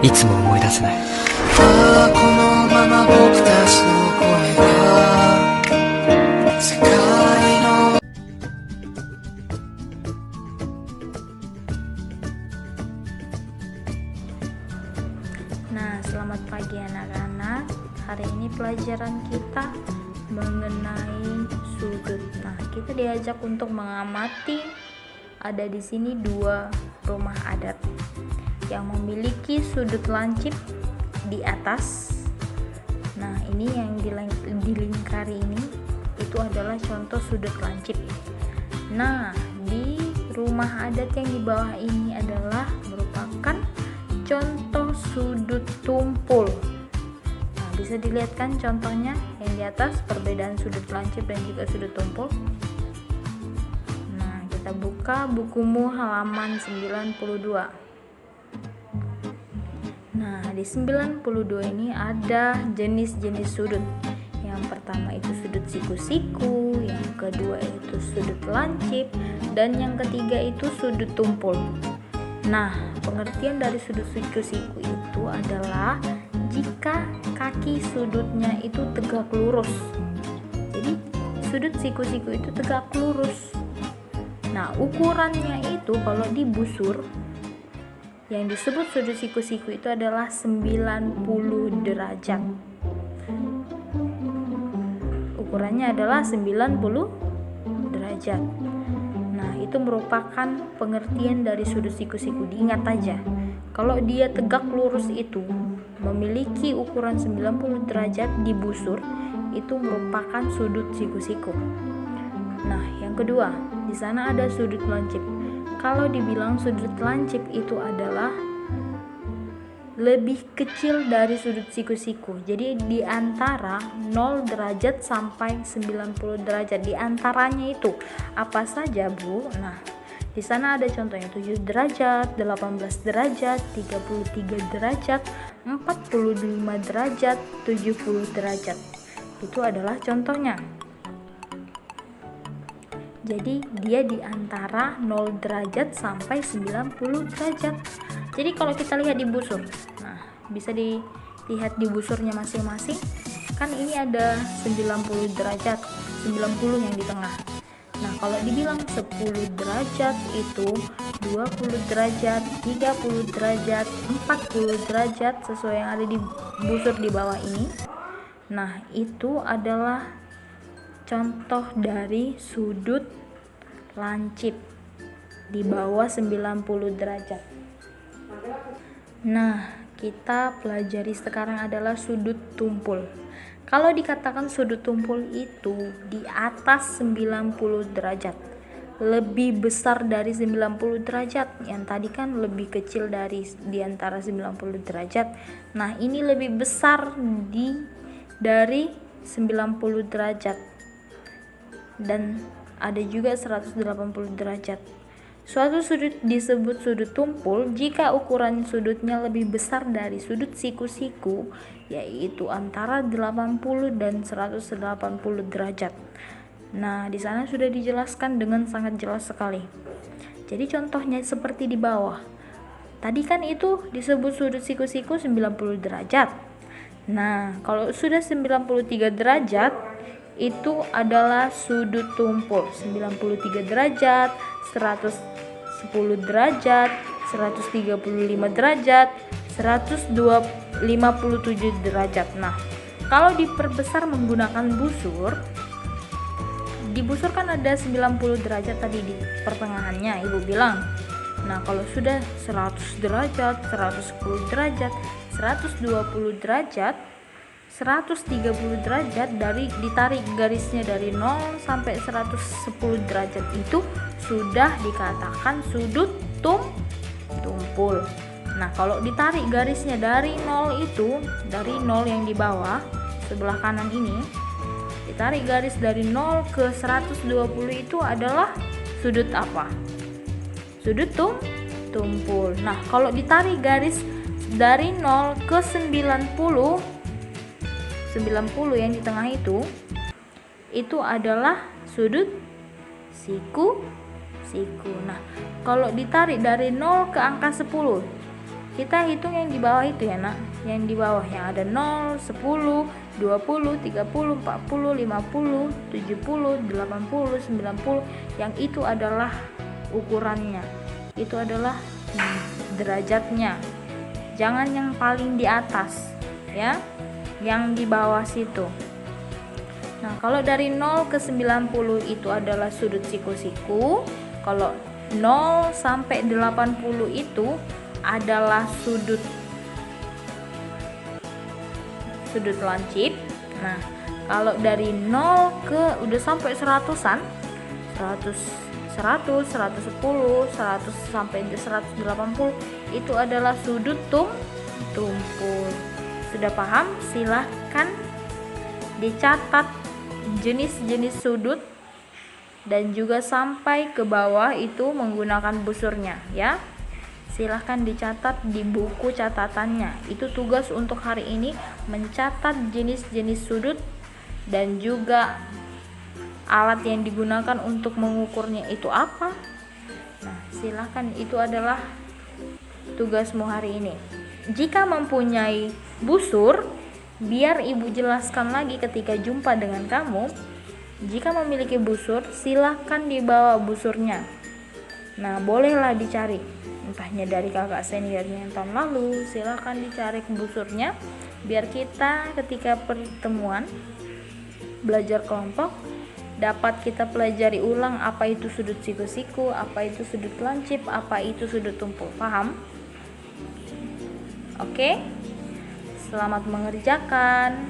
いつも思い出せない。このまま僕たちの声が世界のNah, selamat pagi anak-anak. Hari ini pelajaran kita mengenai sudut. Nah, kita diajak untuk mengamati ada di sini dua rumah adat yang memiliki sudut lancip di atas. Nah, ini yang dilingkari ini itu adalah contoh sudut lancip. Nah, di rumah adat yang di bawah ini adalah merupakan contoh sudut tumpul. Nah, bisa dilihat kan contohnya yang di atas, perbedaan sudut lancip dan juga sudut tumpul. Nah, kita buka bukumu halaman 92. Nah, di 92 ini ada jenis-jenis sudut. Yang pertama itu sudut siku-siku, yang kedua itu sudut lancip, dan yang ketiga itu sudut tumpul. Nah, pengertian dari sudut siku-siku itu adalah jika kaki sudutnya itu tegak lurus. Jadi, sudut siku-siku itu tegak lurus. Nah, ukurannya itu kalau dibusur, yang disebut sudut siku-siku itu adalah 90 derajat. Ukurannya adalah 90 derajat. Nah, itu merupakan pengertian dari sudut siku-siku. Diingat aja, kalau dia tegak lurus itu memiliki ukuran 90 derajat dibusur, itu merupakan sudut siku-siku. Nah, yang kedua, di sana ada sudut lancip. Kalau dibilang sudut lancip itu adalah lebih kecil dari sudut siku-siku. Jadi di antara 0 derajat sampai 90 derajat. Di antaranya itu apa saja, Bu? Nah, di sana ada contohnya 7 derajat, 18 derajat, 33 derajat, 45 derajat, 70 derajat. Itu adalah contohnya. Jadi dia di antara 0 derajat sampai 90 derajat. Jadi kalau kita lihat di busur, nah bisa dilihat di busurnya masing-masing. Kan ini ada 90 derajat, 90 yang di tengah. Nah, kalau dibilang 10 derajat itu 20 derajat, 30 derajat, 40 derajat sesuai yang ada di busur di bawah ini. Nah, itu adalah contoh dari sudut lancip di bawah 90 derajat. Nah, kita pelajari sekarang adalah sudut tumpul. Kalau dikatakan sudut tumpul itu di atas 90 derajat, lebih besar dari 90 derajat. Yang tadi kan lebih kecil di antara 90 derajat. Nah, ini lebih besar dari 90 derajat. Dan ada juga 180 derajat. Suatu sudut disebut sudut tumpul jika ukuran sudutnya lebih besar dari sudut siku-siku, yaitu antara 80 dan 180 derajat. Nah, di sana sudah dijelaskan dengan sangat jelas sekali. Jadi contohnya seperti di bawah. Tadi kan itu disebut sudut siku-siku 90 derajat. Nah, kalau sudah 93 derajat itu adalah sudut tumpul. 93 derajat, 110 derajat, 135 derajat, 157 derajat. Nah, kalau diperbesar menggunakan busur, di busur kan ada 90 derajat tadi di pertengahannya, Ibu bilang. Nah, kalau sudah 100 derajat, 110 derajat, 120 derajat, 130 derajat, ditarik garisnya dari 0 sampai 110 derajat itu sudah dikatakan sudut tumpul. Nah, kalau ditarik garisnya dari 0 itu, dari 0 yang di bawah sebelah kanan ini, ditarik garis dari 0 ke 120 itu adalah sudut apa? Sudut tumpul. Nah, kalau ditarik garis dari 0 ke 90 yang di tengah itu adalah sudut siku. Nah, kalau ditarik dari 0 ke angka 10 Kita hitung yang di bawah itu ya nak, yang di bawah yang ada 0, 10, 20, 30, 40, 50, 70, 80, 90, yang itu adalah ukurannya, itu adalah derajatnya. Jangan yang paling di atas ya, yang di bawah situ. Nah, kalau dari 0 ke 90 itu adalah sudut siku-siku. Kalau 0 sampai 80 itu adalah sudut lancip. Nah, kalau dari 0 ke udah sampai 100-an, 100, 110, 100 sampai 180 itu adalah sudut tumpul. Sudah paham? Silahkan dicatat jenis-jenis sudut dan juga sampai ke bawah itu menggunakan busurnya ya. Silahkan dicatat di buku catatannya. Itu tugas untuk hari ini, mencatat jenis-jenis sudut dan juga alat yang digunakan untuk mengukurnya itu apa. Nah, silahkan, itu adalah tugasmu hari ini. Jika mempunyai busur, biar ibu jelaskan lagi ketika jumpa dengan kamu. Jika memiliki busur, silahkan dibawa busurnya. Nah, bolehlah dicari, entahnya dari kakak seniornya yang tahun lalu, silahkan dicari busurnya, biar kita ketika pertemuan belajar kelompok dapat kita pelajari ulang apa itu sudut siku-siku, apa itu sudut lancip, apa itu sudut tumpul. Paham? Oke? Selamat mengerjakan.